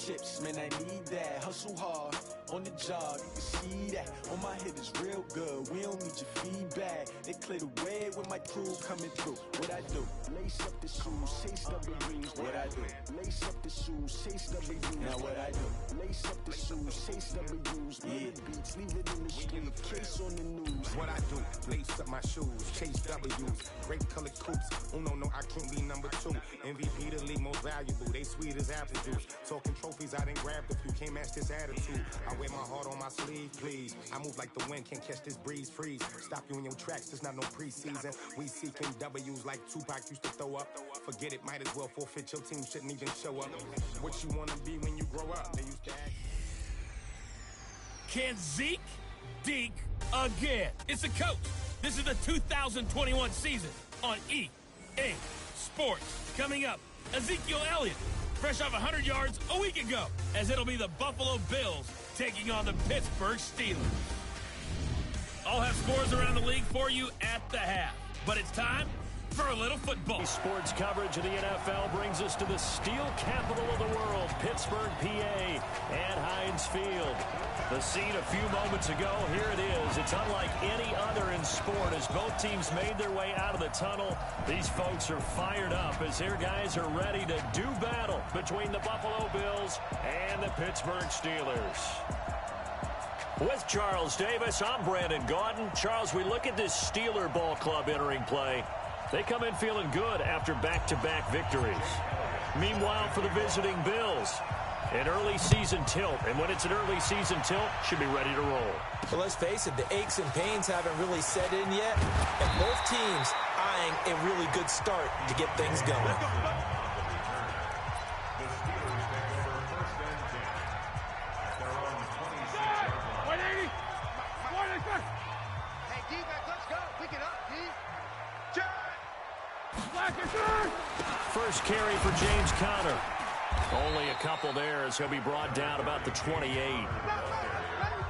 chips, man, I need that. Hustle hard, on the job, you can see that. On my hit is real good, we don't need your feedback. They clear the way with my crew coming through. What I do? Lace up the shoes, chase W's. What I do? Lace up the shoes, chase W's. Now what I do? Lace up the shoes, chase W's. Yeah. Beats, leave it in the street, case on the news. What I do? Lace up my shoes, chase W's. Great colored coops. Oh no, I can't be number 2. MVP the league most valuable. They sweet as apple juice. Talking trophies, I done grabbed a few. Can't match this attitude. I wear my heart on my sleeve, please. I move like the wind, can't catch this breeze, freeze. Stop you in your tracks, there's not no preseason. We seeking W's like Tupac used to throw up. Forget it, might as well forfeit. Your team shouldn't even show up. What you wanna be when you grow up? They used to ask. Can Zeke deke again? It's the coach. This is the 2021 season on EA Sports. Coming up, Ezekiel Elliott, fresh off 100 yards a week ago, as it'll be the Buffalo Bills taking on the Pittsburgh Steelers. I'll have scores around the league for you at the half, but it's time for a little football. Sports coverage of the NFL brings us to the steel capital of the world, Pittsburgh, PA, and Heinz Field. The scene a few moments ago, here it is. It's unlike any other in sport as both teams made their way out of the tunnel. These folks are fired up as their guys are ready to do battle between the Buffalo Bills and the Pittsburgh Steelers. With Charles Davis, I'm Brandon Gaudin. Charles, we look at this Steeler ball club entering play. They come in feeling good after back-to-back victories. Meanwhile, for the visiting Bills, an early season tilt. And when it's an early season tilt, should be ready to roll. Well, let's face it, the aches and pains haven't really set in yet. And both teams eyeing a really good start to get things going. First carry for James Conner. Only a couple there as he'll be brought down about the 28.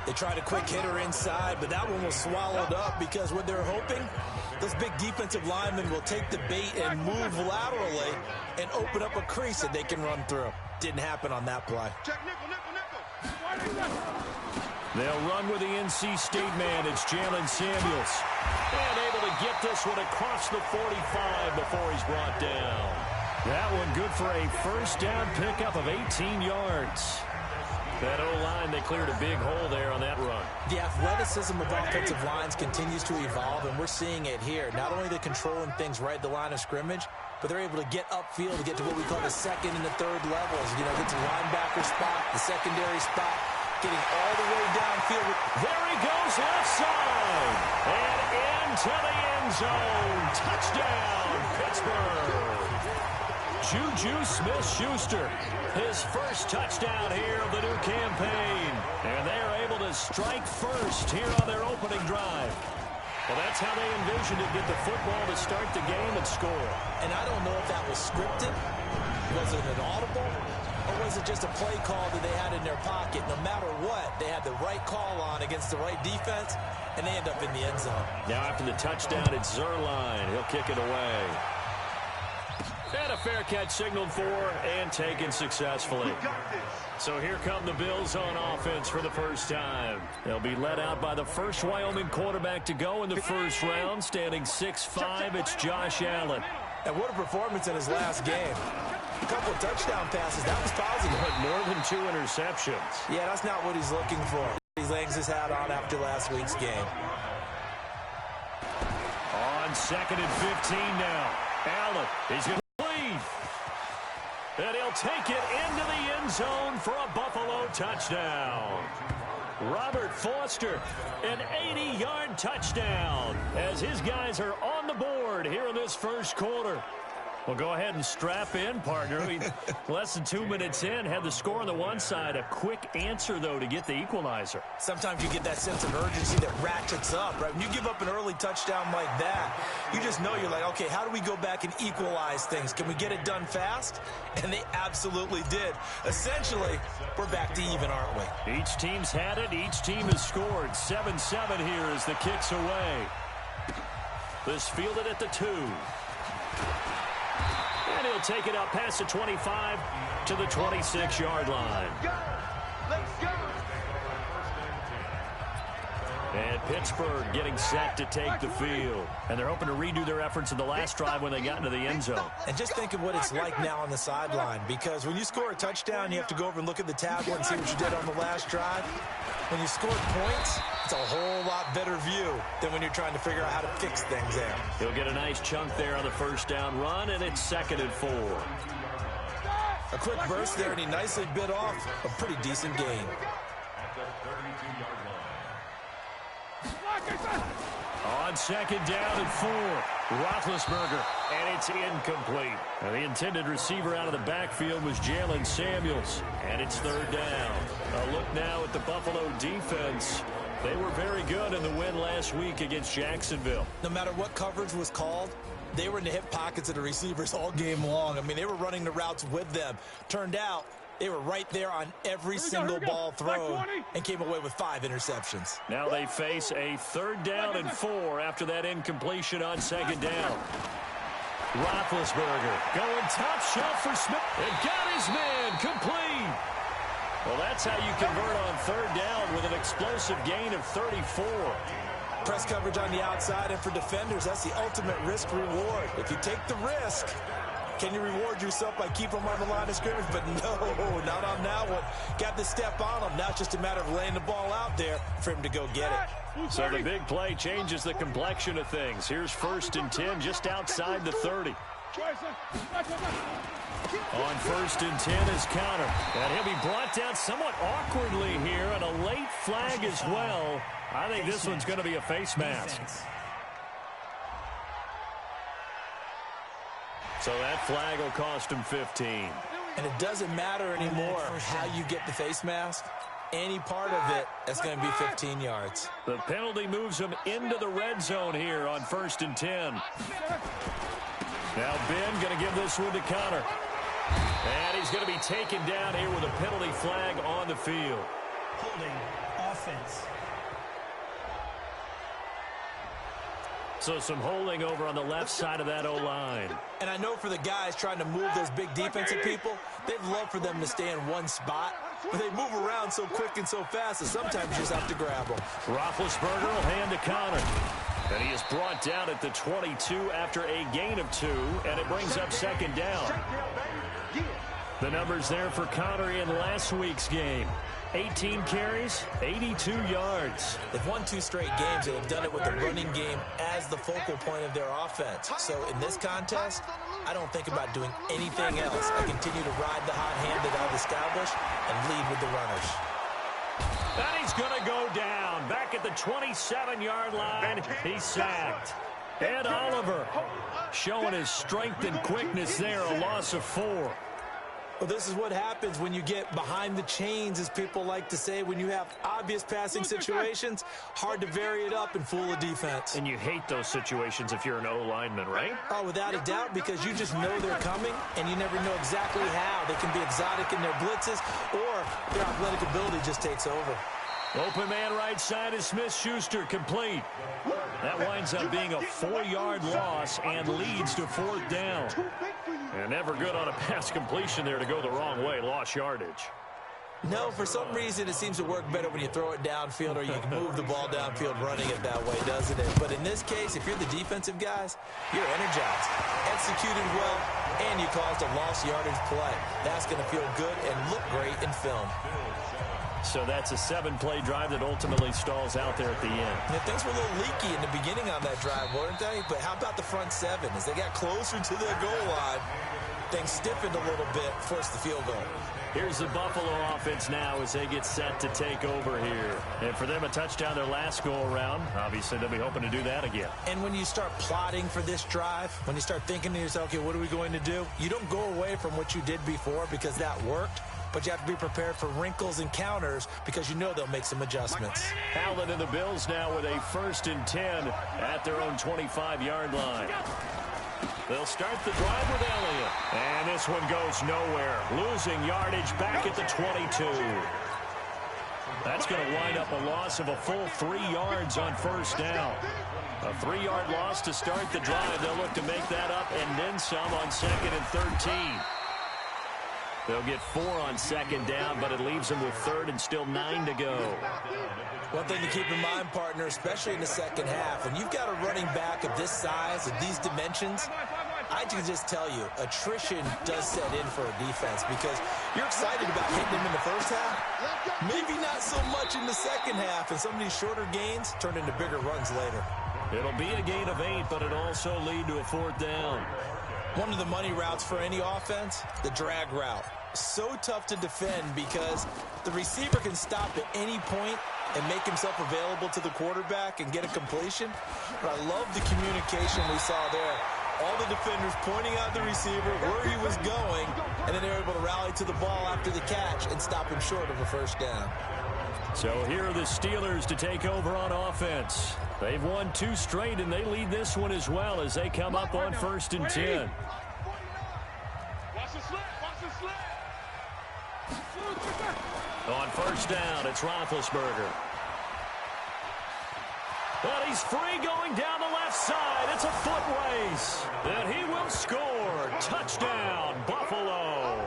They tried a quick hitter inside, but that one was swallowed up because what they're hoping, those big defensive linemen will take the bait and move laterally and open up a crease that they can run through. Didn't happen on that play. They'll run with the NC State man. It's Jalen Samuels. And able to get this one across the 45 before he's brought down. That one good for a first down pickup of 18 yards. That O-line, they cleared a big hole there on that run. The athleticism of offensive lines continues to evolve, and we're seeing it here. Not only they're controlling things right at the line of scrimmage, but they're able to get upfield to get to what we call the second and the third levels. You know, get to the linebacker spot, the secondary spot, getting all the way downfield. There he goes, left side. And into the end zone. Touchdown, Pittsburgh. Juju Smith-Schuster, his first touchdown here of the new campaign. And they are able to strike first here on their opening drive. Well, that's how they envisioned it, get the football to start the game and score. And I don't know if that was scripted. Was it an audible? Or was it just a play call that they had in their pocket? No matter what, they had the right call on against the right defense, and they end up in the end zone. Now after the touchdown, it's Zerline. He'll kick it away. And a fair catch signaled for and taken successfully. So here come the Bills on offense for the first time. They'll be led out by the first Wyoming quarterback to go in the first round, standing 6'5". It's Josh Allen. And what a performance in his last game. A couple of touchdown passes. That was positive. But more than 2 interceptions. Yeah, that's not what he's looking for. He hangs his hat on after last week's game. On 2nd and 15 now. Allen, he's going to lead. And he'll take it into the end zone for a Buffalo touchdown. Robert Foster, an 80-yard touchdown as his guys are on the board here in this first quarter. Well, go ahead and strap in, partner. Less than 2 minutes in, had the score on the one side. A quick answer, though, to get the equalizer. Sometimes you get that sense of urgency that ratchets up, right? When you give up an early touchdown like that, you just know you're like, okay, how do we go back and equalize things? Can we get it done fast? And they absolutely did. Essentially, we're back to even, aren't we? Each team's had it. Each team has scored. 7-7 here as the kick's away. This fielded at the 2. And he'll take it up past the 25 to the 26-yard line. Let's go. And Pittsburgh getting set to take the field. And they're hoping to redo their efforts in the last drive when they got into the end zone. And just think of what it's like now on the sideline, because when you score a touchdown, you have to go over and look at the tablet and see what you did on the last drive. When you score points, it's a whole lot better view than when you're trying to figure out how to fix things there. He'll get a nice chunk there on the first down run, and it's 2nd and 4. A quick burst there, and he nicely bit off a pretty decent gain. On 2nd down and 4, Roethlisberger, and it's incomplete. Now, the intended receiver out of the backfield was Jalen Samuels, and it's 3rd down. A look now at the Buffalo defense. They were very good in the win last week against Jacksonville. No matter what coverage was called, they were in the hip pockets of the receivers all game long. I mean, they were running the routes with them. Turned out, they were right there on every single ball thrown and came away with 5 interceptions. Now they face a 3rd down and 4 after that incompletion on 2nd down. Roethlisberger going top shelf for Smith. And got his man complete. Well, that's how you convert on 3rd down with an explosive gain of 34. Press coverage on the outside, and for defenders, that's the ultimate risk-reward. If you take the risk, can you reward yourself by keeping them on the line of scrimmage? But no, not on that one. Got the step on him. Now it's just a matter of laying the ball out there for him to go get it. So the big play changes the complexion of things. Here's 1st and 10 just outside the 30. On 1st and 10 is Counter. And he'll be brought down somewhat awkwardly here, and a late flag as well. I think this one's going to be a face mask. So that flag will cost him 15. And it doesn't matter anymore how you get the face mask. Any part of it, that's going to be 15 yards. The penalty moves him into the red zone here on 1st and 10. Now Ben going to give this one to Connor. And he's going to be taken down here with a penalty flag on the field. Holding offense. So some holding over on the left side of that O-line. And I know for the guys trying to move those big defensive people, they'd love for them to stay in one spot. But they move around so quick and so fast that sometimes you just have to grab them. Roethlisberger will hand to Connor. And he is brought down at the 22 after a gain of 2, and it brings up 2nd down. The numbers there for Connor in last week's game. 18 carries, 82 yards. They've won 2 straight games, and they've done it with the running game as the focal point of their offense. So in this contest, I don't think about doing anything else. I continue to ride the hot hand that I've established and lead with the runners. And he's going to go down. Back at the 27-yard line, he's sacked. Ed Oliver showing his strength and quickness there, a loss of 4. Well, this is what happens when you get behind the chains, as people like to say. When you have obvious passing situations, hard to vary it up and fool a defense. And you hate those situations if you're an O-lineman, right? Oh, without a doubt, because you just know they're coming, and you never know exactly how. They can be exotic in their blitzes, or their athletic ability just takes over. Open man right side is Smith-Schuster, complete. That winds up being a 4-yard loss and leads to 4th down. And never good on a pass completion there to go the wrong way. Lost yardage. No, for some reason it seems to work better when you throw it downfield or you can move the ball downfield running it that way, doesn't it? But in this case, if you're the defensive guys, you're energized, executed well, and you caused a lost yardage play. That's going to feel good and look great in film. So that's a 7-play drive that ultimately stalls out there at the end. Yeah, things were a little leaky in the beginning on that drive, weren't they? But how about the front 7? As they got closer to their goal line, things stiffened a little bit, forced the field goal. Here's the Buffalo offense now as they get set to take over here. And for them, a touchdown their last go-around. Obviously, they'll be hoping to do that again. And when you start plotting for this drive, when you start thinking to yourself, okay, what are we going to do? You don't go away from what you did before because that worked. But you have to be prepared for wrinkles and counters because you know they'll make some adjustments. Allen and the Bills now with a 1st and 10 at their own 25-yard line. They'll start the drive with Elliott. And this one goes nowhere. Losing yardage back at the 22. That's going to wind up a loss of a full 3 yards on first down. A 3-yard loss to start the drive. They'll look to make that up and then some on 2nd and 13. They'll get 4 on 2nd down, but it leaves them with 3rd and still 9 to go. One thing to keep in mind, partner, especially in the second half, when you've got a running back of this size, of these dimensions, I can just tell you, attrition does set in for a defense because you're excited about hitting him in the first half. Maybe not so much in the second half, and some of these shorter gains turn into bigger runs later. It'll be a gain of 8, but it'll also lead to a 4th down. One of the money routes for any offense, the drag route. So tough to defend because the receiver can stop at any point and make himself available to the quarterback and get a completion. But I love the communication we saw there. All the defenders pointing out the receiver, where he was going, and then they were able to rally to the ball after the catch and stop him short of a first down. So here are the Steelers to take over on offense. They've won 2 straight, and they lead this one as well as they come up on 1st and 10. On first down, it's Roethlisberger. But he's free going down the left side. It's a foot race. And he will score. Touchdown, Buffalo.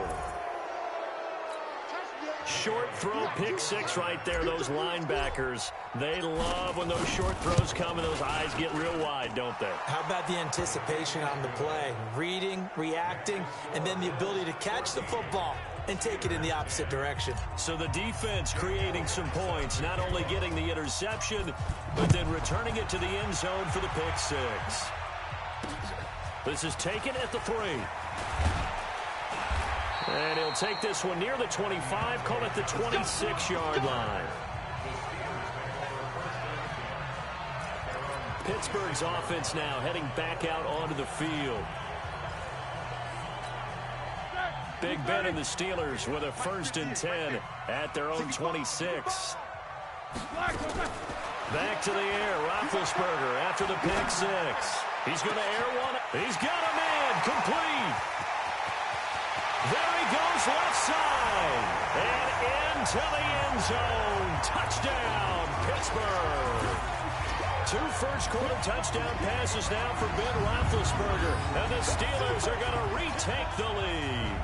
Short throw, pick 6 right there. Those linebackers, they love when those short throws come and those eyes get real wide, don't they? How about the anticipation on the play? Reading, reacting, and then the ability to catch the football and take it in the opposite direction. So the defense creating some points, not only getting the interception, but then returning it to the end zone for the pick 6. This is taken at the 3. And he'll take this one near the 25, call it the 26-yard line. Pittsburgh's offense now heading back out onto the field. Big Ben and the Steelers with a 1st and 10 at their own 26. Back to the air, Roethlisberger after the pick 6. He's going to air one. He's got a man, complete. There he goes, left side. And into the end zone. Touchdown, Pittsburgh. 2 first-quarter touchdown passes now for Ben Roethlisberger. And the Steelers are going to retake the lead.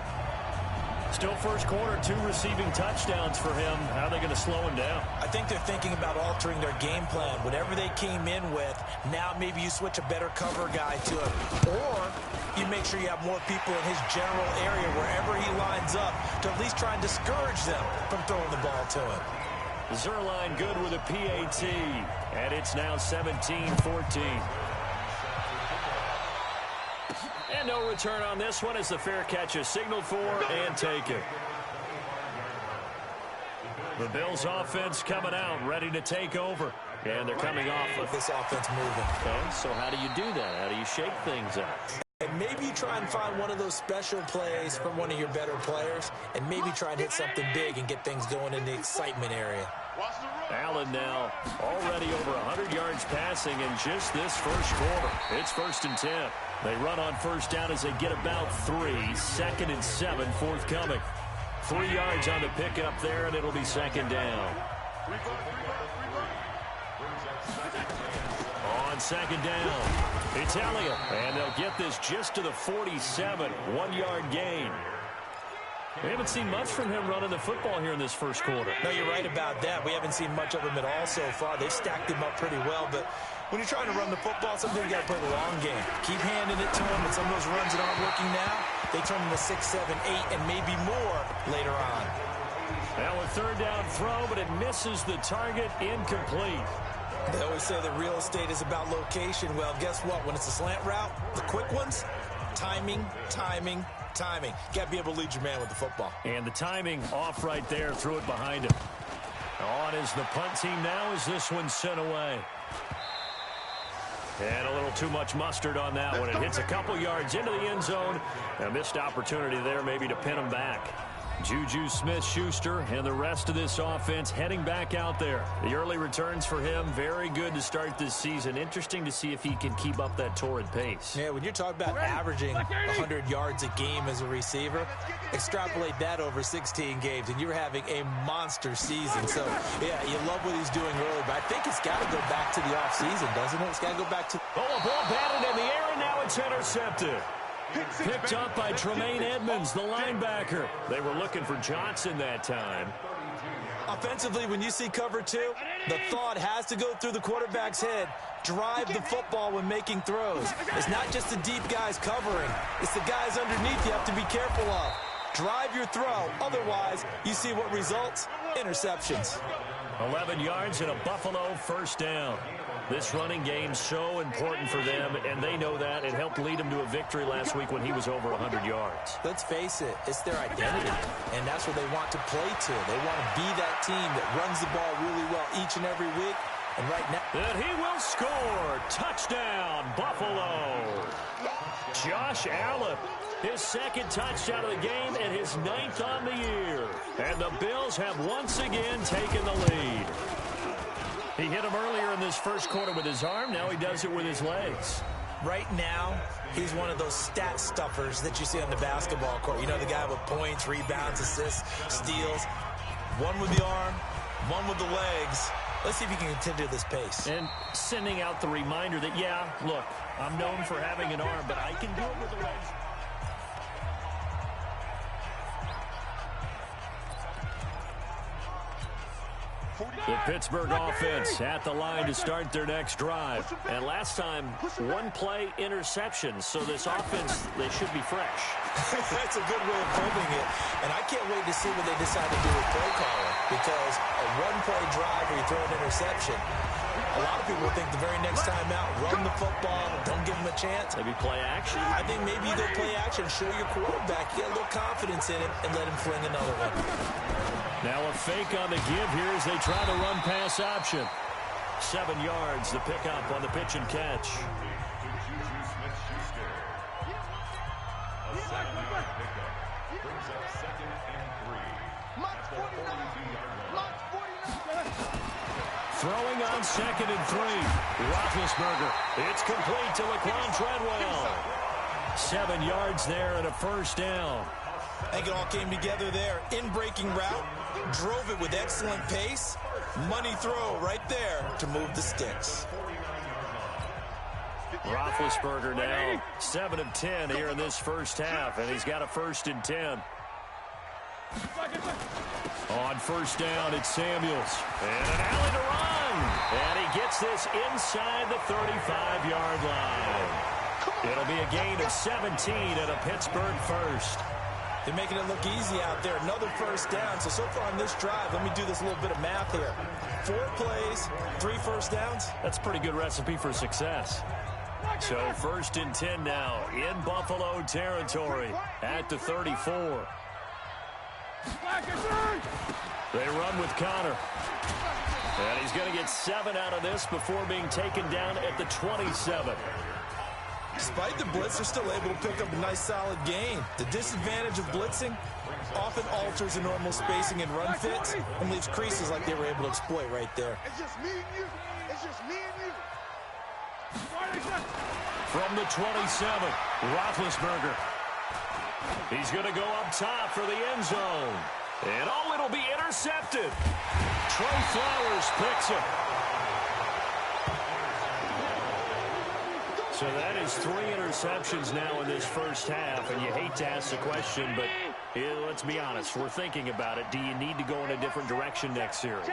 Still first quarter, 2 receiving touchdowns for him. How are they going to slow him down? I think they're thinking about altering their game plan. Whatever they came in with, now maybe you switch a better cover guy to it. Or you make sure you have more people in his general area wherever he lines up to at least try and discourage them from throwing the ball to him. Zerline good with a PAT. And it's now 17-14. And no return on this one as the fair catch is signaled for and taken. The Bills offense coming out, ready to take over. And they're coming off of this offense moving. Okay, so how do you do that? How do you shake things up? And maybe you try and find one of those special plays from one of your better players, and maybe try and hit something big and get things going in the excitement area. Allen now already over 100 yards passing in just this first quarter. It's 1st and 10. They run on first down as they get about 3. 2nd and 7 forthcoming. 3 yards on the pickup there, and it'll be 2nd down. On 2nd down, it's Elliott. And they'll get this just to the 47. 1-yard gain. We haven't seen much from him running the football here in this first quarter. No, you're right about that. We haven't seen much of him at all so far. They've stacked him up pretty well, but when you're trying to run the football, sometimes you got to play the long game. Keep handing it to him, and some of those runs that aren't working now, they turn into 6, 7, 8, and maybe more later on. Now a 3rd down throw, but it misses the target, incomplete. They always say that real estate is about location. Well, guess what? When it's a slant route, the quick ones, timing, timing, timing. Got to be able to lead your man with the football. And the timing off right there. Threw it behind him. On is the punt team now as this one's sent away. And a little too much mustard on that one. It hits a couple yards into the end zone. A missed opportunity there maybe to pin him back. Juju Smith-Schuster and the rest of this offense heading back out there. The early returns for him, very good to start this season. Interesting to see if he can keep up that torrid pace. Yeah, when you're talking about averaging 100 yards a game as a receiver, extrapolate that over 16 games, and you're having a monster season. So, yeah, you love what he's doing early, but I think it's got to go back to the offseason, doesn't it? It's got to go back to... Oh, a ball batted in the air, and now it's intercepted. Picked up by Tremaine Edmonds, the linebacker. They were looking for Johnson that time. Offensively, when you see cover two, the thought has to go through the quarterback's head. Drive the football when making throws. It's not just the deep guys covering. It's the guys underneath you have to be careful of. Drive your throw. Otherwise, you see what results? Interceptions. 11 yards and a Buffalo first down. This running game so important for them, and they know that. It helped lead them to a victory last week when he was over 100 yards. Let's face it, it's their identity, and that's what they want to play to. They want to be that team that runs the ball really well each and every week, and right now... And he will score. Touchdown, Buffalo. Josh Allen, his second touchdown of the game and his 9th on the year. And the Bills have once again taken the lead. He hit him earlier in this first quarter with his arm. Now he does it with his legs. Right now, he's one of those stat stuffers that you see on the basketball court. You know, the guy with points, rebounds, assists, steals. One with the arm, one with the legs. Let's see if he can continue this pace. And sending out the reminder that, yeah, look, I'm known for having an arm, but I can do it with the legs. The Pittsburgh offense at the line to start their next drive. And last time, one-play interception. So this offense, they should be fresh. That's a good way of putting it. And I can't wait to see what they decide to do with play calling. Because a one-play drive where you throw an interception, a lot of people think the very next time out, run the football, don't give them a chance. Maybe play action? I think maybe you go play action, show your quarterback, get a little confidence in it, and let him fling another one. Now a fake on the give here as they try to run pass option. 7 yards, the pickup on the pitch and catch. A 7-yard pickup brings up 2nd and 3. At the 42-yard line. Throwing on 2nd and 3. Roethlisberger. It's complete to Laquan Treadwell. 7 yards there and a first down. I think it all came together there. In-breaking route, drove it with excellent pace. Money throw right there to move the sticks. Roethlisberger now 7 of 10 here in this first half, and he's got a 1st and 10. On first down, it's Samuels. And an alley to run. And he gets this inside the 35-yard line. It'll be a gain of 17 and a Pittsburgh first. They're making it look easy out there. Another first down. So far on this drive, let me do this little bit of math here. 4 plays, 3 first downs. That's a pretty good recipe for success. So 1st and 10 now in Buffalo territory at the 34. They run with Connor. And he's going to get 7 out of this before being taken down at the 27. Despite the blitz, they're still able to pick up a nice solid gain. The disadvantage of blitzing often alters the normal spacing and run fits and leaves creases like they were able to exploit right there. It's just me and you. It's just me and you. From the 27, Roethlisberger. He's going to go up top for the end zone. And oh, it'll be intercepted. Trey Flowers picks it. So that is 3 interceptions now in this first half, and you hate to ask the question, but let's be honest, we're thinking about it. Do you need to go in a different direction next series?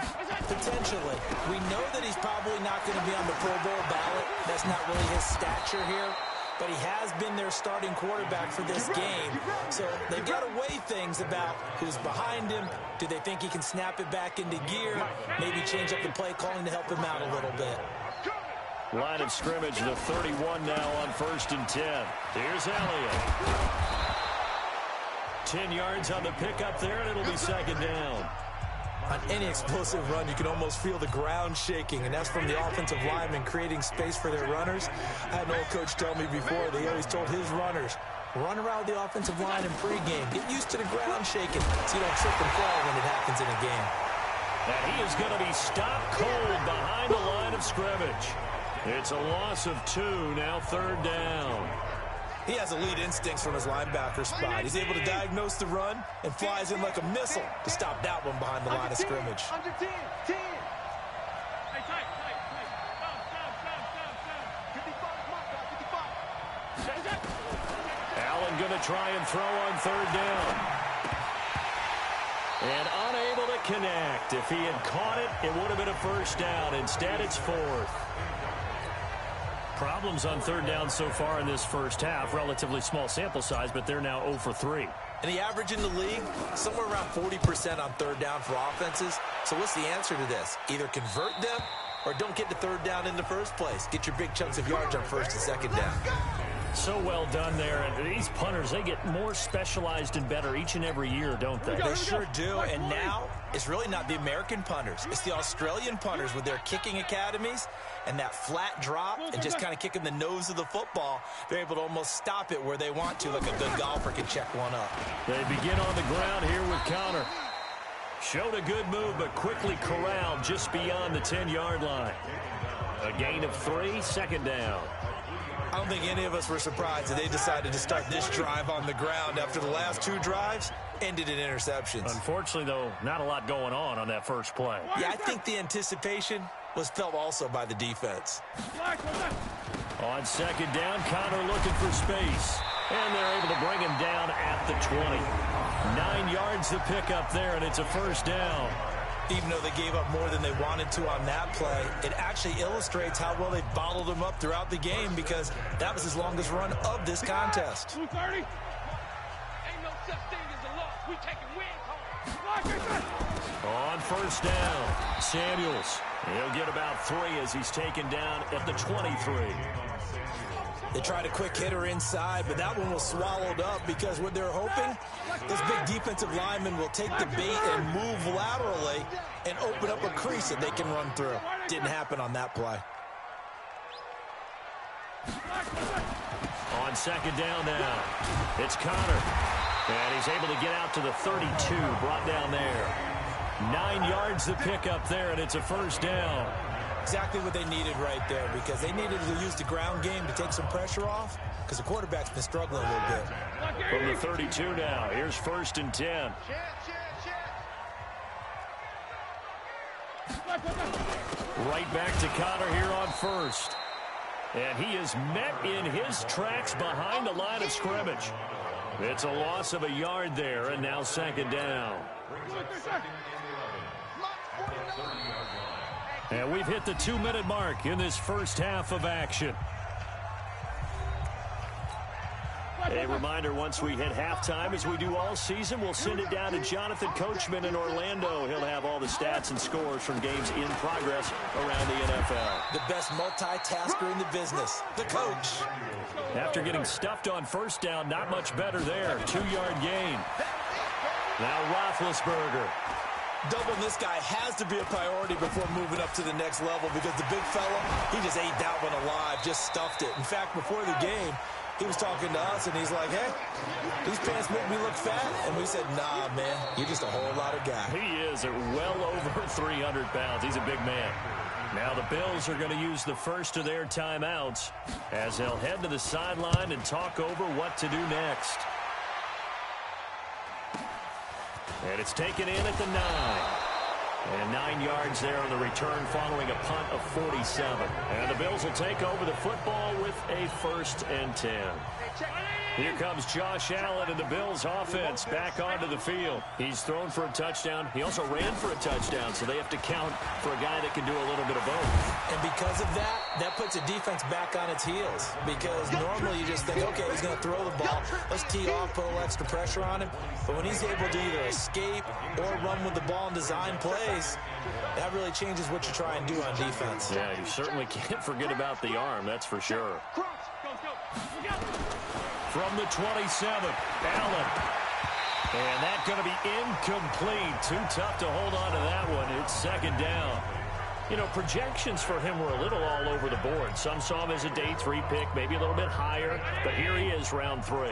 Potentially. We know that he's probably not going to be on the Pro Bowl ballot. That's not really his stature here, but he has been their starting quarterback for this game. So they've got to weigh things about who's behind him. Do they think he can snap it back into gear? Maybe change up the play calling to help him out a little bit. Line of scrimmage, the 31 now on 1st and 10. Here's Elliott. 10 yards on the pickup there, and it'll be 2nd down. On any explosive run, you can almost feel the ground shaking, and that's from the offensive linemen creating space for their runners. I had an old coach tell me before, they always told his runners, Run around the offensive line in pregame. Get used to the ground shaking so you don't trip and fall when it happens in a game. And he is going to be stopped cold behind the line of scrimmage. It's a loss of 2, now 3rd down. He has elite instincts from his linebacker spot. He's able to diagnose the run and flies in like a missile to stop that one behind the line of scrimmage. Under 10, 10. Allen going to try and throw on 3rd down. And unable to connect. If he had caught it, it would have been a 1st down. Instead, it's 4th. Problems on 3rd down so far in this first half. Relatively small sample size, but they're now 0 for 3. And the average in the league, somewhere around 40% on 3rd down for offenses. So what's the answer to this? Either convert them or don't get to 3rd down in the first place. Get your big chunks of yards on 1st and 2nd down. So well done there. And these punters, they get more specialized and better each and every year, don't they? They sure do. And now it's really not the American punters. It's the Australian punters with their kicking academies and that flat drop and just kind of kicking the nose of the football. They're able to almost stop it where they want to, like a good golfer can check one up. They begin on the ground here with Connor. Showed a good move, but quickly corralled just beyond the 10-yard line. A gain of 3, 2nd down. I don't think any of us were surprised that they decided to start this drive on the ground after the last 2 drives ended in interceptions. Unfortunately, though, not a lot going on that first play. Yeah, I think the anticipation was felt also by the defense. On 2nd down, Connor looking for space. And they're able to bring him down at the 20. 9 yards to pick up there, and it's a 1st down. Even though they gave up more than they wanted to on that play, it actually illustrates how well they bottled him up throughout the game because that was his longest run of this contest. 230. Ain't no such thing as a loss. We taking wins home. On 1st down, Samuels. He'll get about 3 as he's taken down at the 23. They tried a quick hitter inside, but that one was swallowed up because what they're hoping, this big defensive lineman will take the bait and move laterally and open up a crease that they can run through. Didn't happen on that play. On 2nd down now, it's Connor. And he's able to get out to the 32, brought down there. 9 yards to pick up there, and it's a 1st down. Exactly what they needed right there because they needed to use the ground game to take some pressure off because the quarterback's been struggling a little bit. From the 32 now, here's 1st and 10. Right back to Connor here on 1st. And he is met in his tracks behind the line of scrimmage. It's a loss of a yard there, and now 2nd down. And we've hit the 2-minute mark in this first half of action. A reminder, once we hit halftime, as we do all season, we'll send it down to Jonathan Coachman in Orlando. He'll have all the stats and scores from games in progress around the NFL. The best multitasker in the business, the coach. After getting stuffed on 1st down, not much better there. 2-yard gain. Now Roethlisberger. Doubling this guy has to be a priority before moving up to the next level because the big fella, he just ate that one alive, just stuffed it. In fact, before the game, he was talking to us, and he's like, hey, these pants make me look fat. And we said, nah, man, you're just a whole lot of guy. He is at well over 300 pounds. He's a big man. Now the Bills are going to use the first of their timeouts as they'll head to the sideline and talk over what to do next. And it's taken in at the 9. And 9 yards there on the return following a punt of 47. And the Bills will take over the football with a 1st and 10. Here comes Josh Allen and the Bills offense back onto the field. He's thrown for a touchdown. He also ran for a touchdown, so they have to count for a guy that can do a little bit of both. And because of that, that puts the defense back on its heels. Because normally you just think, okay, he's going to throw the ball. Let's tee off, put a little extra pressure on him. But when he's able to either escape or run with the ball and design plays, that really changes what you try and do on defense. Yeah, you certainly can't forget about the arm, that's for sure. From the 27, Allen. And that's going to be incomplete. Too tough to hold on to that one. It's 2nd down. You know, projections for him were a little all over the board. Some saw him as a day 3 pick, maybe a little bit higher, but here he is, round 3.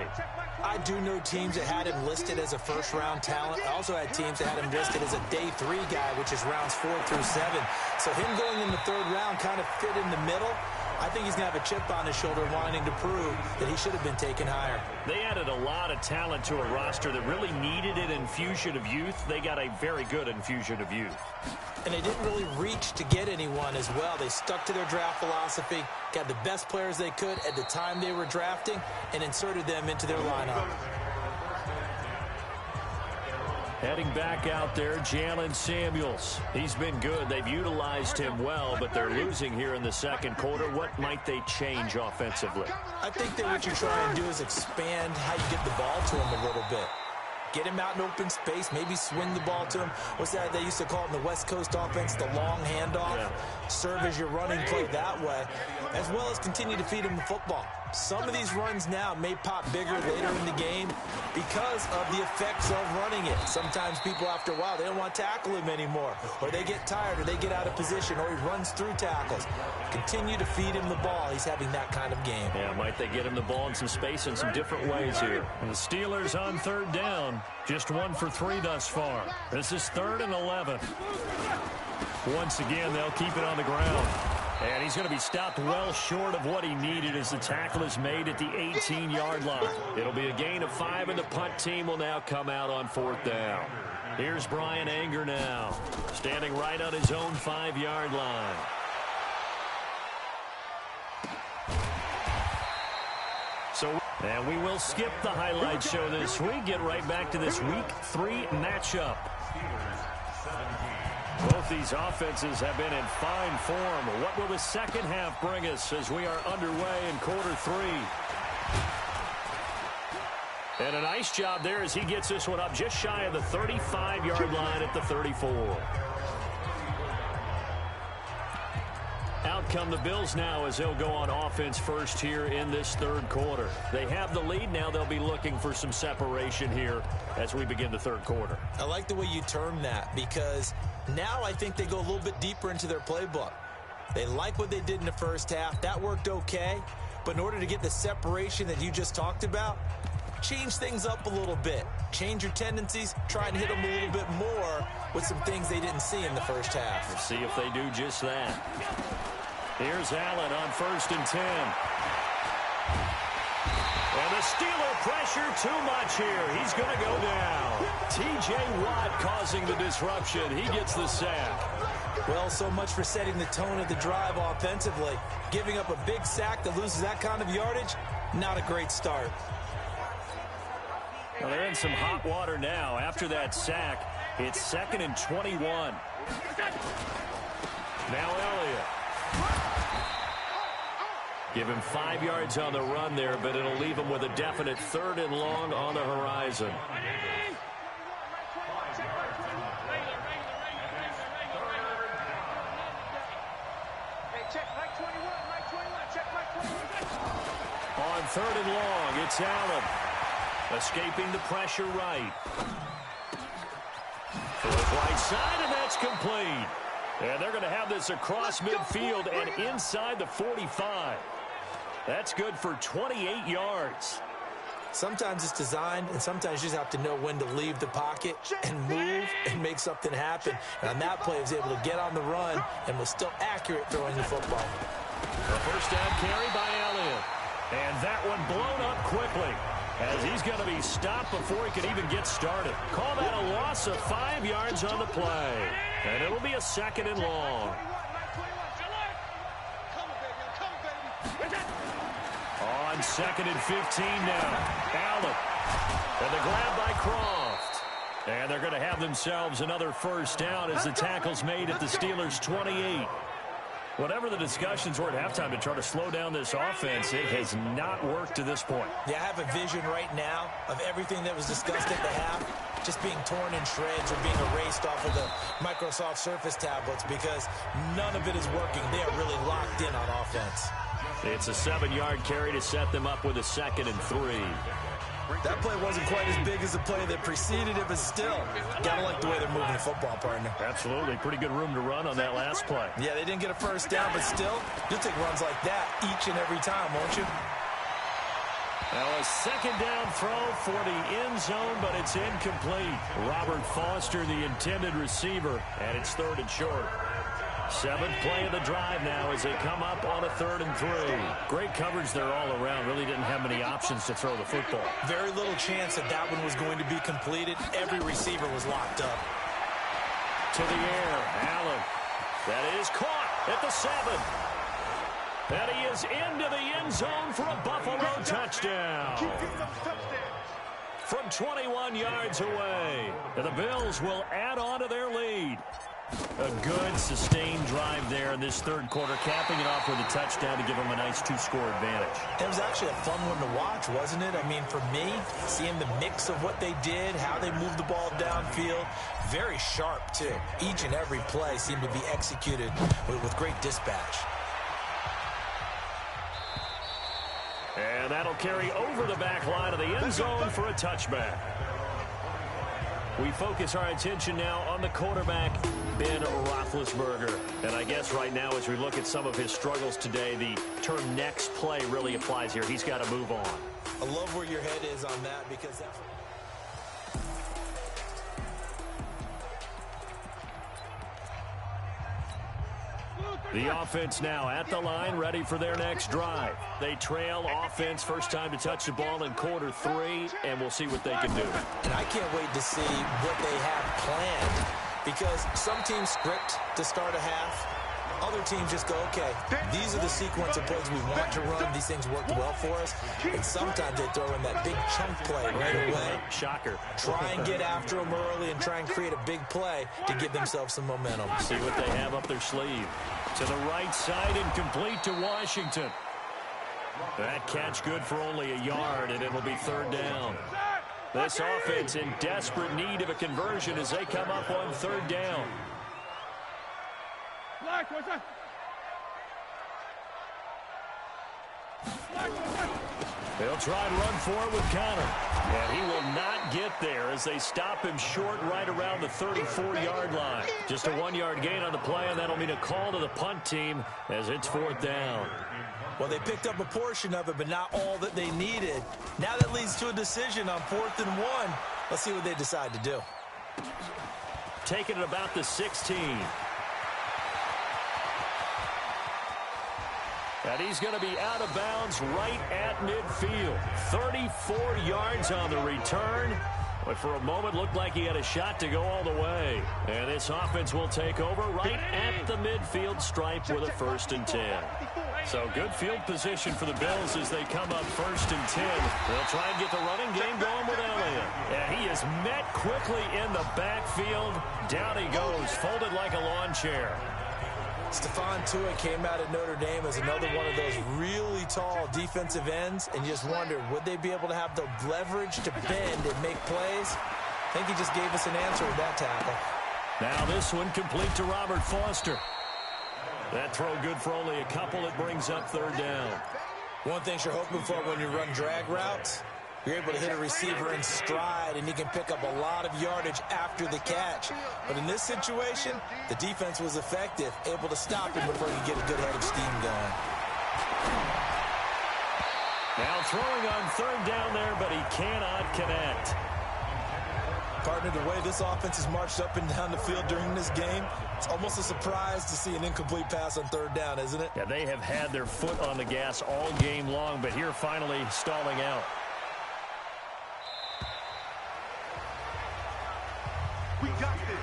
I do know teams that had him listed as a first-round talent. I also had teams that had him listed as a day 3 guy, which is rounds 4 through 7. So him going in the 3rd round kind of fit in the middle. I think he's going to have a chip on his shoulder wanting to prove that he should have been taken higher. They added a lot of talent to a roster that really needed an infusion of youth. They got a very good infusion of youth. And they didn't really reach to get anyone as well. They stuck to their draft philosophy, got the best players they could at the time they were drafting, and inserted them into their lineup. Heading back out there, Jalen Samuels. He's been good. They've utilized him well, but they're losing here in the 2nd quarter. What might they change offensively? I think that what you try and do is expand how you get the ball to him a little bit. Get him out in open space, maybe swing the ball to him. What's that they used to call it in the West Coast offense, the long handoff? Yeah. Serve as your running play that way, as well as continue to feed him the football. Some of these runs now may pop bigger later in the game because of the effects of running it. Sometimes people, after a while, they don't want to tackle him anymore, or they get tired, or they get out of position, or he runs through tackles. Continue to feed him the ball. He's having that kind of game. Yeah, might they get him the ball in some space in some different ways here. And the Steelers on 3rd down. Just 1 for 3 thus far. This is 3rd and 11. Once again, they'll keep it on the ground. And he's going to be stopped well short of what he needed as the tackle is made at the 18-yard line. It'll be a gain of 5, and the punt team will now come out on 4th down. Here's Brian Anger now, standing right on his own 5-yard line. And we will skip the highlight show this week. Get right back to this Week 3 matchup. Both these offenses have been in fine form. What will the second half bring us as we are underway in quarter 3? And a nice job there as he gets this one up just shy of the 35-yard line at the 34. Out come the Bills now as they'll go on offense first here in this 3rd quarter. They have the lead. Now they'll be looking for some separation here as we begin the 3rd quarter. I like the way you term that, because now I think they go a little bit deeper into their playbook. They like what they did in the first half. That worked okay. But in order to get the separation that you just talked about, change things up a little bit. Change your tendencies. Try and hit them a little bit more with some things they didn't see in the first half. We'll see if they do just that. Here's Allen on 1st and 10. And the Steeler pressure too much here. He's going to go down. T.J. Watt causing the disruption. He gets the sack. Well, so much for setting the tone of the drive offensively. Giving up a big sack that loses that kind of yardage, not a great start. Well, they're in some hot water now. After that sack, it's 2nd and 21. Now Elliott. Give him 5 yards on the run there, but it'll leave him with a definite 3rd and long on the horizon. On 3rd and long, it's Allen. Escaping the pressure right. To the right side, and that's complete. And they're going to have this across midfield and inside the 45. That's good for 28 yards. Sometimes it's designed, and sometimes you just have to know when to leave the pocket and move and make something happen. And on that play, he was able to get on the run and was still accurate throwing the football. A first down carry by Elliott. And that one blown up quickly, as he's going to be stopped before he can even get started. Call that a loss of 5 yards on the play. And it'll be a 2nd and long. On 2nd and 15 now. Allen. And the grab by Croft. And they're going to have themselves another first down as the tackle's made at the Steelers' 28. Whatever the discussions were at halftime to try to slow down this offense, it has not worked to this point. Yeah, I have a vision right now of everything that was discussed at the half just being torn in shreds or being erased off of the Microsoft Surface tablets, because none of it is working. They are really locked in on offense. It's a 7-yard carry to set them up with a 2nd and 3. That play wasn't quite as big as the play that preceded it, but still, gotta like the way they're moving the football, partner. Absolutely. Pretty good room to run on that last play. Yeah, they didn't get a first down, but still, you'll take runs like that each and every time, won't you? Now a second down throw for the end zone, but it's incomplete. Robert Foster, the intended receiver, and it's 3rd and short. 7th play of the drive now as they come up on a 3rd and 3. Great coverage there all around. Really didn't have many options to throw the football. Very little chance that that one was going to be completed. Every receiver was locked up. To the air, Allen. That is caught at the 7. And he is into the end zone for a Buffalo touchdown. From 21 yards away. And the Bills will add on to their lead. A good, sustained drive there in this 3rd quarter, capping it off with a touchdown to give them a nice 2-score advantage. It was actually a fun one to watch, wasn't it? I mean, for me, seeing the mix of what they did, how they moved the ball downfield, very sharp, too. Each and every play seemed to be executed with great dispatch. And that'll carry over the back line of the end zone for a touchback. We focus our attention now on the quarterback, Ben Roethlisberger. And I guess right now as we look at some of his struggles today, the term next play really applies here. He's got to move on. I love where your head is on that because that's... The offense now at the line, ready for their next drive. They trail offense, first time to touch the ball in quarter 3, and we'll see what they can do. And I can't wait to see what they have planned because some teams script to start a half. Other teams just go, okay, these are the sequence of plays we want to run. These things worked well for us. And sometimes they throw in that big chunk play right away. Shocker. Try and get after them early and try and create a big play to give themselves some momentum. See what they have up their sleeve. To the right side and complete to Washington. That catch good for only a yard, and it'll be 3rd down. This offense in desperate need of a conversion as they come up on 3rd down. They'll try and run for it with Connor. And he will not get there as they stop him short right around the 34-yard line. Just a 1-yard gain on the play, and that'll mean a call to the punt team as it's 4th down. Well, they picked up a portion of it, but not all that they needed. Now that leads to a decision on 4th and 1. Let's see what they decide to do. Taking it about the 16. And he's going to be out of bounds right at midfield. 34 yards on the return. But for a moment, looked like he had a shot to go all the way. And this offense will take over right at the midfield stripe with a 1st and 10. So good field position for the Bills as they come up 1st and 10. They'll try and get the running game going with Elliott. And he is met quickly in the backfield. Down he goes, folded like a lawn chair. Stephon Tuitt came out at Notre Dame as another one of those really tall defensive ends, and you just wondered, would they be able to have the leverage to bend and make plays? I think he just gave us an answer with that tackle. Now this one complete to Robert Foster. That throw good for only a couple. It brings up 3rd down. One thing you're hoping for when you run drag routes, you're able to hit a receiver in stride, and he can pick up a lot of yardage after the catch. But in this situation, the defense was effective, able to stop him before he could get a good head of steam going. Now throwing on 3rd down there, but he cannot connect. Partner, the way this offense has marched up and down the field during this game, it's almost a surprise to see an incomplete pass on 3rd down, isn't it? Yeah, they have had their foot on the gas all game long, but here finally stalling out. We got this.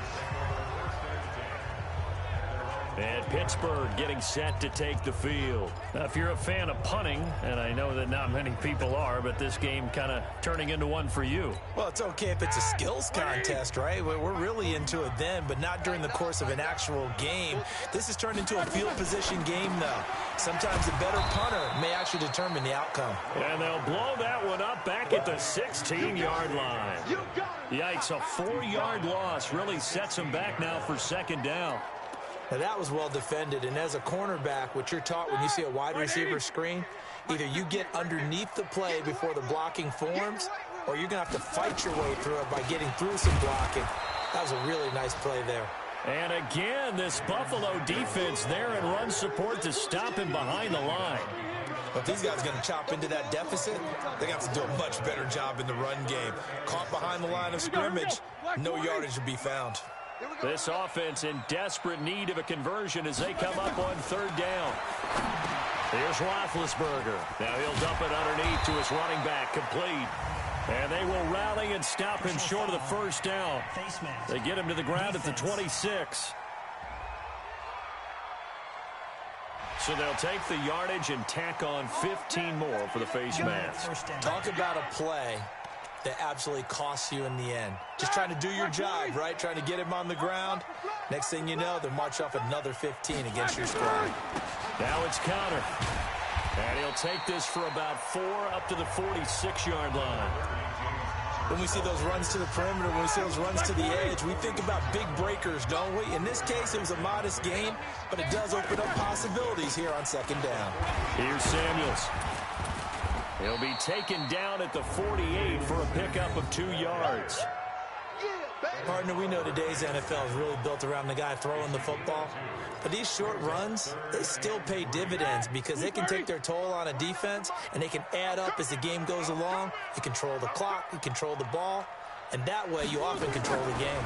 And Pittsburgh getting set to take the field. Now, if you're a fan of punting, and I know that not many people are, but this game kind of turning into one for you. Well, it's okay if it's a skills contest, right? We're really into it then, but not during the course of an actual game. This has turned into a field position game, though. Sometimes the better punter may actually determine the outcome. And they'll blow that one up back at the 16-yard line. Yikes, a 4-yard loss really sets them back now for 2nd down. Now, that was well defended, and as a cornerback, what you're taught when you see a wide receiver screen, either you get underneath the play before the blocking forms, or you're going to have to fight your way through it by getting through some blocking. That was a really nice play there. And again, this Buffalo defense there in run support to stop him behind the line. If these guys are going to chop into that deficit, they got to do a much better job in the run game. Caught behind the line of scrimmage, no yardage to be found. This offense in desperate need of a conversion as they come up on third down. Here's Roethlisberger. Now he'll dump it underneath to his running back, complete. And they will rally and stop him short of the first down. They get him to the ground at the 26. So they'll take the yardage and tack on 15 more for the face mask. Talk about a play that absolutely costs you in the end. Just trying to do your job, right? Trying to get him on the ground. Next thing you know, they'll march off another 15 against your squad. Now it's Conner. And he'll take this for about 4 up to the 46-yard line. When we see those runs to the perimeter, when we see those runs to the edge, we think about big breakers, don't we? In this case, it was a modest gain, but it does open up possibilities here on second down. Here's Samuels. He'll be taken down at the 48 for a pickup of 2 yards. Partner, we know today's NFL is really built around the guy throwing the football. But these short runs, they still pay dividends because they can take their toll on a defense and they can add up as the game goes along. You control the clock, you control the ball, and that way you often control the game.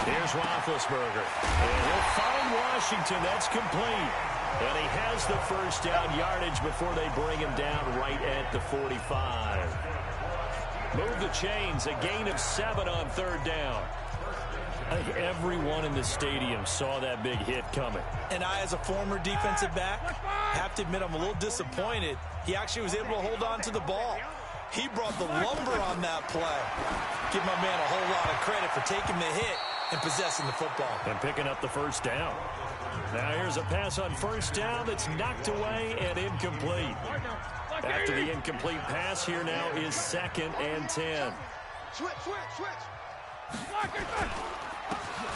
Here's Roethlisberger. And he'll find Washington. That's complete. And he has the first down yardage before they bring him down right at the 45. Move the chains, a gain of 7 on third down. I think everyone in the stadium saw that big hit coming. And I, as a former defensive back, have to admit I'm a little disappointed. He actually was able to hold on to the ball. He brought the lumber on that play. Give my man a whole lot of credit for taking the hit and possessing the football. And picking up the first down. Now here's a pass on first down that's knocked away and incomplete. After the incomplete pass, here now is 2nd and 10. Switch.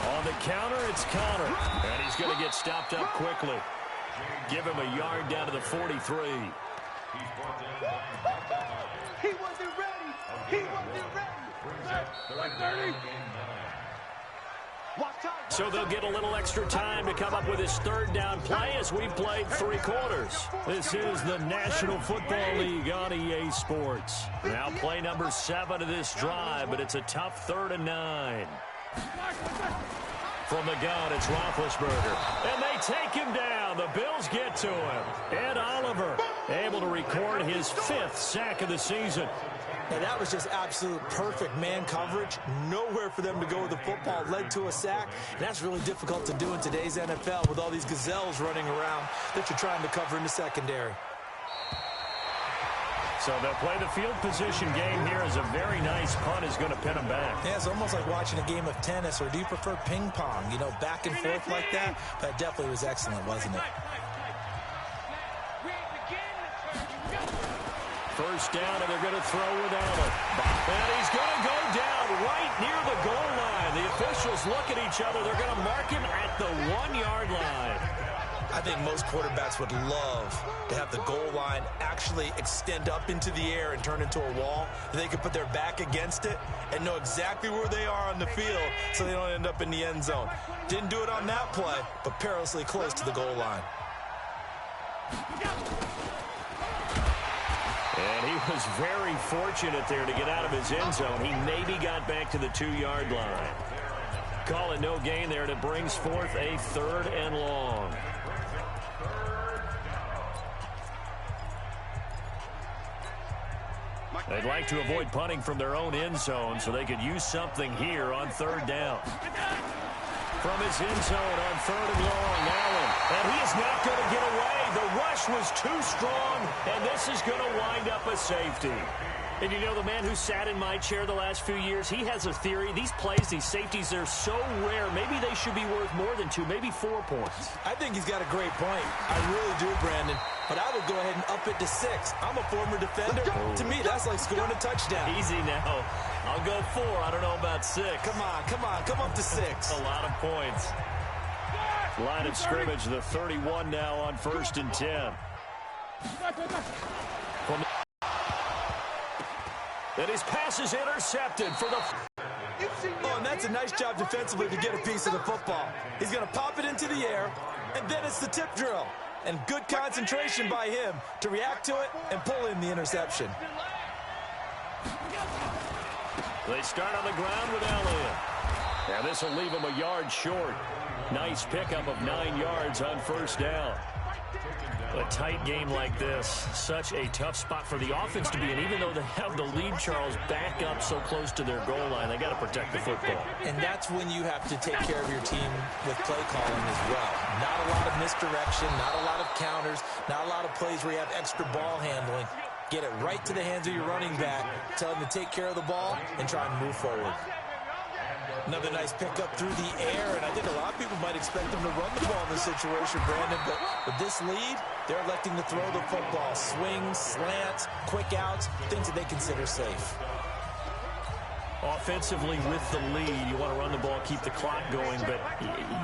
On the counter, it's Conner. And he's going to get stopped up quickly. Give him a yard down to the 43. He wasn't ready. 30. So they'll get a little extra time to come up with his third down play as we've played 3 quarters. This is the National Football League on EA Sports. Now play number 7 of this drive, but it's a tough 3rd and 9. From the gun, it's Roethlisberger. And they take him down. The Bills get to him. Ed Oliver able to record his 5th sack of the season. And that was just absolute perfect man coverage. Nowhere for them to go with the football. Led to a sack. And that's really difficult to do in today's NFL with all these gazelles running around that you're trying to cover in the secondary. So they'll play the field position game here as a very nice punt is going to pin them back. Yeah, it's almost like watching a game of tennis, or do you prefer ping pong? You know, back and forth like that? That definitely was excellent, wasn't it? First down, and they're going to throw without it. And he's going to go down right near the goal line. The officials look at each other. They're going to mark him at the 1-yard line. I think most quarterbacks would love to have the goal line actually extend up into the air and turn into a wall. They can put their back against it and know exactly where they are on the field so they don't end up in the end zone. Didn't do it on that play, but perilously close to the goal line. And he was very fortunate there to get out of his end zone. He maybe got back to the 2-yard line. Call it no gain there, and it brings forth a 3rd and long. They'd like to avoid punting from their own end zone so they could use something here on 3rd down. From his end zone on 3rd and long, Allen. And he is not going to get away. The rush was too strong, and this is going to wind up a safety. And you know, the man who sat in my chair the last few years, he has a theory. These plays, these safeties, they're so rare. Maybe they should be worth more than 2, maybe 4 points. I think he's got a great point. I really do, Brandon. But I would go ahead and up it to 6. I'm a former defender. To me, that's like scoring a touchdown. Easy now. I'll go 4. I don't know about 6. Come up to 6. A lot of points. Line of scrimmage, the 31 now on 1st and 10. And his pass is intercepted for the... Oh, and that's a nice job defensively to get a piece of the football. He's going to pop it into the air, and then it's the tip drill. And good concentration by him to react to it and pull in the interception. They start on the ground with Elliott. Now this will leave him a yard short. Nice pickup of 9 yards on first down. A tight game like this, such a tough spot for the offense to be in. Even though they have the lead, Charles, back up so close to their goal line, they got to protect the football. And that's when you have to take care of your team with play calling as well. Not a lot of misdirection, not a lot of counters, not a lot of plays where you have extra ball handling. Get it right to the hands of your running back, tell him to take care of the ball, and try and move forward. Another nice pickup through the air, and I think a lot of people might expect them to run the ball in this situation, Brandon, but with this lead, they're electing to throw the football. Swings, slants, quick outs, things that they consider safe. Offensively with the lead, you want to run the ball, keep the clock going, but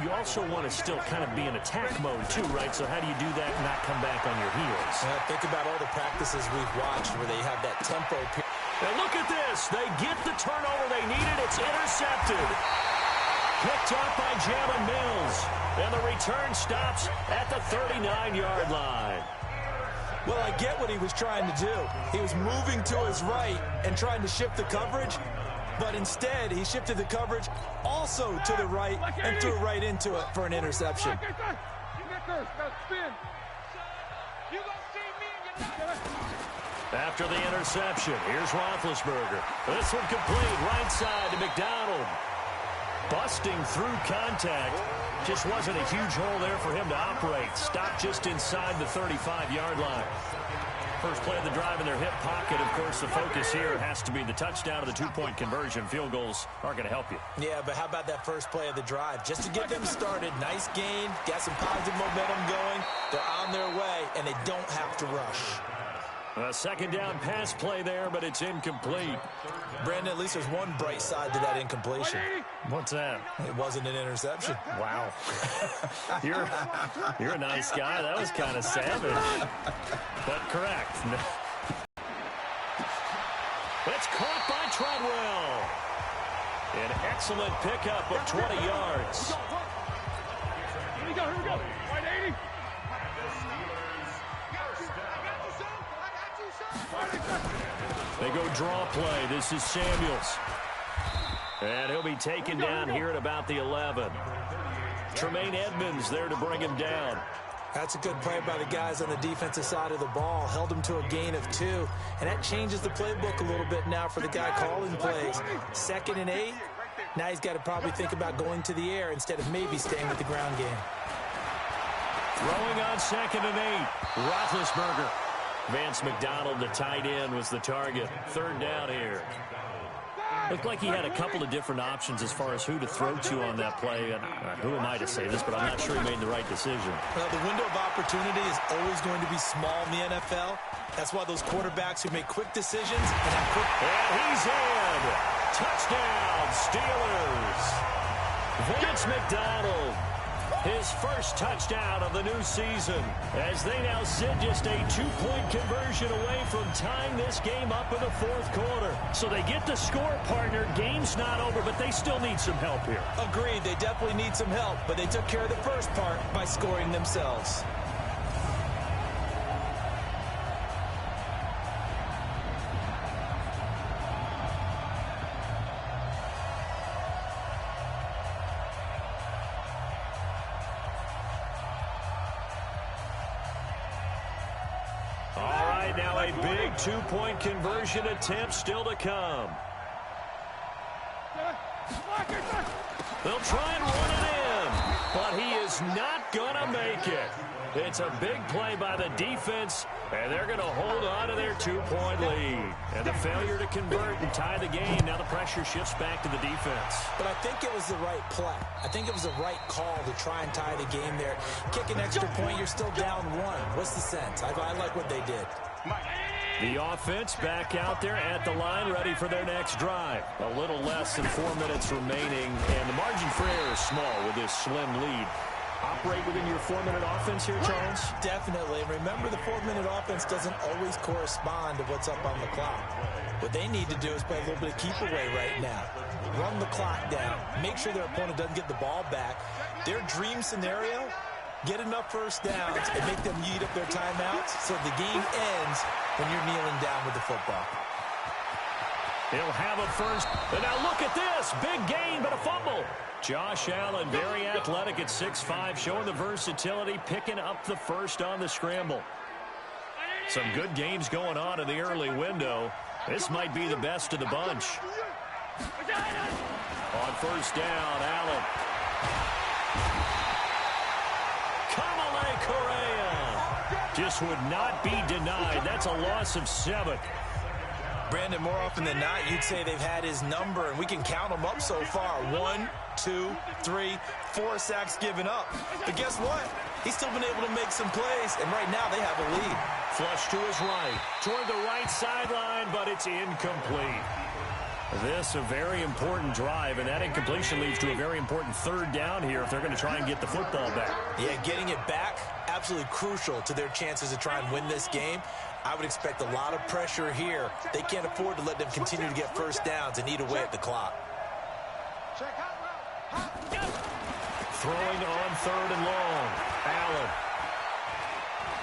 you also want to still kind of be in attack mode too, right? So how do you do that and not come back on your heels? Think about all the practices we've watched where they have that tempo period. And look at this. They get the turnover they needed. It's intercepted. Picked up by Jalen Mills. And the return stops at the 39-yard line. Well, I get what he was trying to do. He was moving to his right and trying to shift the coverage, but instead he shifted the coverage also to the right and threw right into it for an interception. After the interception, here's Roethlisberger. This one complete, right side to McDonald. Busting through contact. Just wasn't a huge hole there for him to operate. Stopped just inside the 35-yard line. First play of the drive in their hip pocket. Of course, the focus here has to be the touchdown of the two-point conversion. Field goals aren't going to help you. Yeah, but how about that first play of the drive? Just to get them started, nice gain, got some positive momentum going. They're on their way, and they don't have to rush. A second down pass play there, but it's incomplete. Brandon, at least there's one bright side to that incompletion. What's that? It wasn't an interception. Wow. You're a nice guy. That was kind of savage. But correct. It's caught by Treadwell. An excellent pickup of 20 yards. Here we go. Right 80. They go draw play. This is Samuels. And he'll be taken down here at about the 11. Tremaine Edmonds there to bring him down. That's a good play by the guys on the defensive side of the ball. Held him to a gain of 2. And that changes the playbook a little bit now for the guy calling plays. 2nd and 8. Now he's got to probably think about going to the air instead of maybe staying with the ground game. Throwing on 2nd and 8. Roethlisberger. Vance McDonald, the tight end, was the target. 3rd down here. Looked like he had a couple of different options as far as who to throw to on that play. And who am I to say this, but I'm not sure he made the right decision. Well, the window of opportunity is always going to be small in the NFL. That's why those quarterbacks who make quick decisions and have quick... And he's in. Touchdown, Steelers. Vance McDonald. His first touchdown of the new season as they now sit just a 2-point conversion away from tying this game up in the 4th quarter. So they get the score, partner. Game's not over, but they still need some help here. Agreed. They definitely need some help, but they took care of the first part by scoring themselves. Now a big 2-point conversion attempt still to come. They'll try and run it in, but he is not going to make it. It's a big play by the defense, and they're going to hold on to their 2-point lead. And the failure to convert and tie the game, now the pressure shifts back to the defense. But I think it was the right play. I think it was the right call to try and tie the game there. Kick an extra point, you're still down 1. What's the sense? I like what they did. The offense back out there at the line, ready for their next drive. A little less than 4 minutes remaining, and the margin for error is small with this slim lead. operate within your 4-minute offense here, Charles? Definitely. Remember, the 4-minute offense doesn't always correspond to what's up on the clock. What they need to do is play a little bit of keep away right now. Run the clock down. Make sure their opponent doesn't get the ball back. Their dream scenario, get enough first downs and make them eat up their timeouts so the game ends when you're kneeling down with the football. He'll have a first. And now look at this. Big gain, but a fumble. Josh Allen, very athletic at 6'5", showing the versatility, picking up the first on the scramble. Some good games going on in the early window. This might be the best of the bunch. On first down, Allen. Kamale Correa just would not be denied. That's a loss of 7. Brandon, more often than not, you'd say they've had his number, and we can count them up so far. 1, 2, 3, 4 sacks given up. But guess what? He's still been able to make some plays, and right now they have a lead. Flush to his right, toward the right sideline, but it's incomplete. This a very important drive, and that incompletion leads to a very important third down here if they're going to try and get the football back. Yeah, getting it back, absolutely crucial to their chances to try and win this game. I would expect a lot of pressure here. They can't afford to let them continue to get first downs and eat away at the clock. Throwing on third and long. Allen.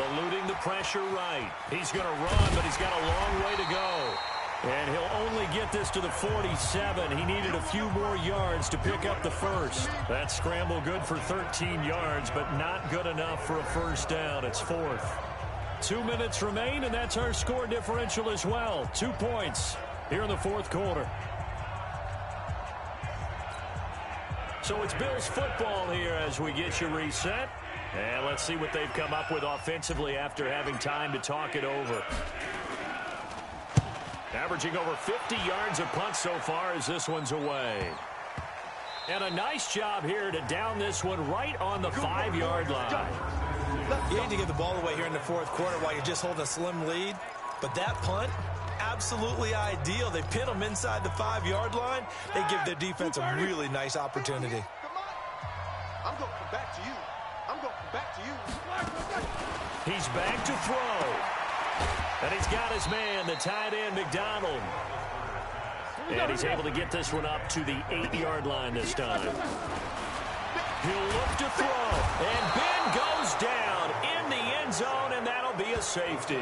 Eluding the pressure right. He's going to run, but he's got a long way to go. And he'll only get this to the 47. He needed a few more yards to pick up the first. That scramble good for 13 yards, but not good enough for a first down. It's 4th. 2 minutes remain, and that's our score differential as well. 2 points here in the 4th quarter. So it's Bills football here as we get you reset. And let's see what they've come up with offensively after having time to talk it over. Averaging over 50 yards a punt so far as this one's away. And a nice job here to down this one right on the 5-yard line. You need to get the ball away here in the 4th quarter while you're just holding a slim lead. But that punt, absolutely ideal. They pin them inside the 5-yard line. They give their defense a really nice opportunity. I'm going to come back to you. I'm going to come back to you. He's back to throw. And he's got his man, the tight end, McDonald. And he's able to get this one up to the 8-yard line this time. He'll look to throw. And Ben goes down in the end zone, and that'll be a safety.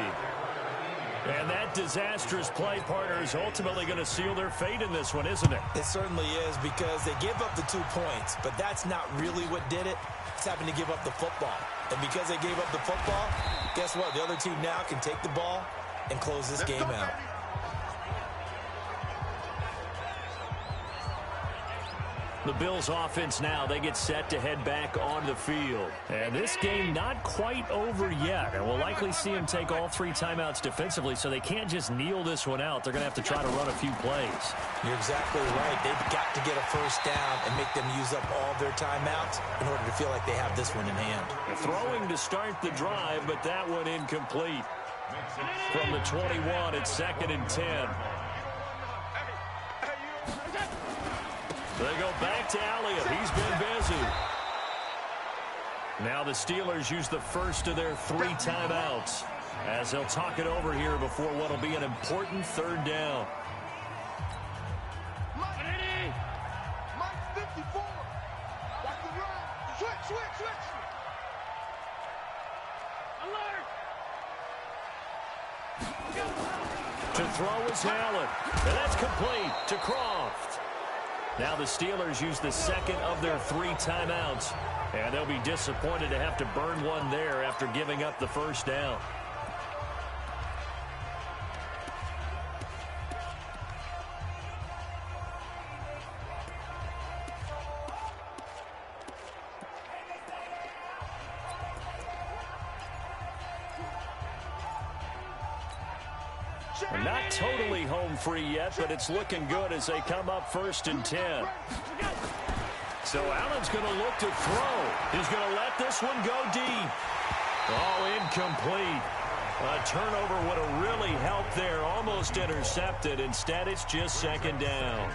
And that disastrous play, partner, is ultimately going to seal their fate in this one, isn't it? It certainly is, because they gave up the 2 points, but that's not really what did it. It's having to give up the football. And because they gave up the football, guess what? The other team now can take the ball and close this game out. The Bills offense now, they get set to head back on the field. And this game not quite over yet. And we'll likely see them take all 3 timeouts defensively, so they can't just kneel this one out. They're going to have to try to run a few plays. You're exactly right. They've got to get a first down and make them use up all of their timeouts in order to feel like they have this one in hand. Throwing to start the drive, but that one incomplete. From the 21, it's 2nd and 10. They go back to Elliott. He's been busy. Now the Steelers use the first of their 3 timeouts as they'll talk it over here before what will be an important 3rd down. Mike 54. Watch the run. Switch. Alert. To throw is Allen. And that's complete to Croft. Now the Steelers use the 2nd of their 3 timeouts. And they'll be disappointed to have to burn one there after giving up the first down. Not totally home free yet, but it's looking good as they come up 1st and 10. So Allen's going to look to throw. He's going to let this one go deep. Oh, incomplete. A turnover would have really helped there. Almost intercepted. Instead, it's just 2nd down.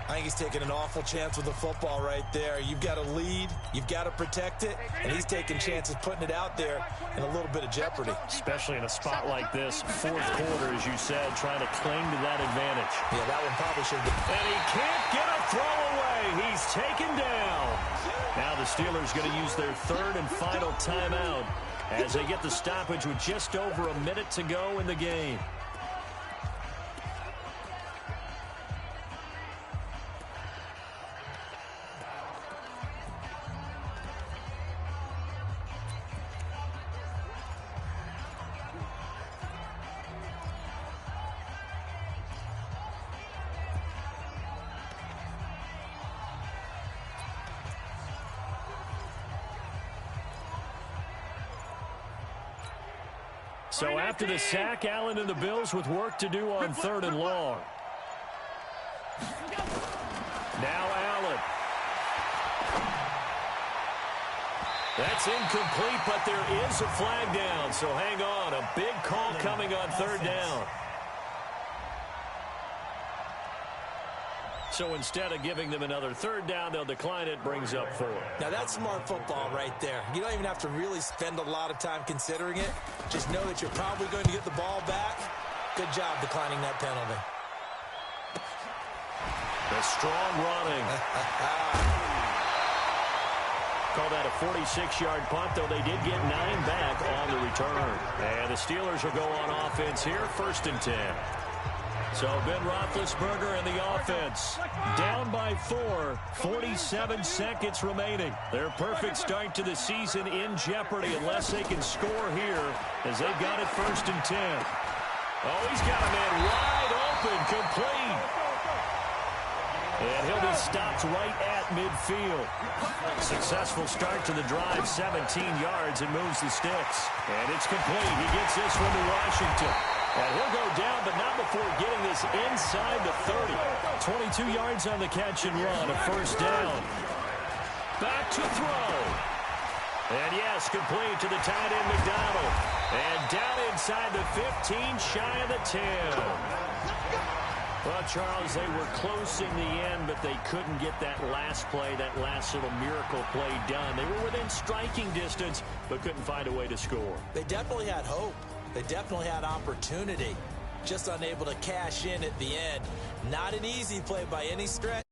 I think he's taking an awful chance with the football right there. You've got to lead, you've got to protect it, and he's taking chances putting it out there in a little bit of jeopardy. Especially in a spot like this, fourth quarter, as you said, trying to cling to that advantage. Yeah, that one probably should have been. And he can't get a throw away. He's taken down. Now the Steelers going to use their third and final timeout as they get the stoppage with just over a minute to go in the game. So after the sack, Allen and the Bills with work to do on third and long. Now Allen. That's incomplete, but there is a flag down. So hang on. A big call coming on third down. So instead of giving them another third down, they'll decline it, brings up 4. Now that's smart football right there. You don't even have to really spend a lot of time considering it. Just know that you're probably going to get the ball back. Good job declining that penalty. The strong running. Call that a 46-yard punt, though they did get 9 back on the return. And the Steelers will go on offense here, 1st and 10. So Ben Roethlisberger and the offense down by 4, 47 seconds remaining. Their perfect start to the season in jeopardy unless they can score here as they've got it 1st and 10. Oh, he's got a man wide open, complete. And he'll be stopped right at midfield. Successful start to the drive, 17 yards, and moves the sticks. And it's complete. He gets this one to Washington. And he'll go down, but not before getting this inside the 30. 22 yards on the catch and run, a 1st down. Back to throw. And yes, complete to the tight end McDonald. And down inside the 15, shy of the 10. Well, Charles, they were close in the end, but they couldn't get that last play, that last little miracle play done. They were within striking distance, but couldn't find a way to score. They definitely had hope. They definitely had opportunity. Just unable to cash in at the end. Not an easy play by any stretch.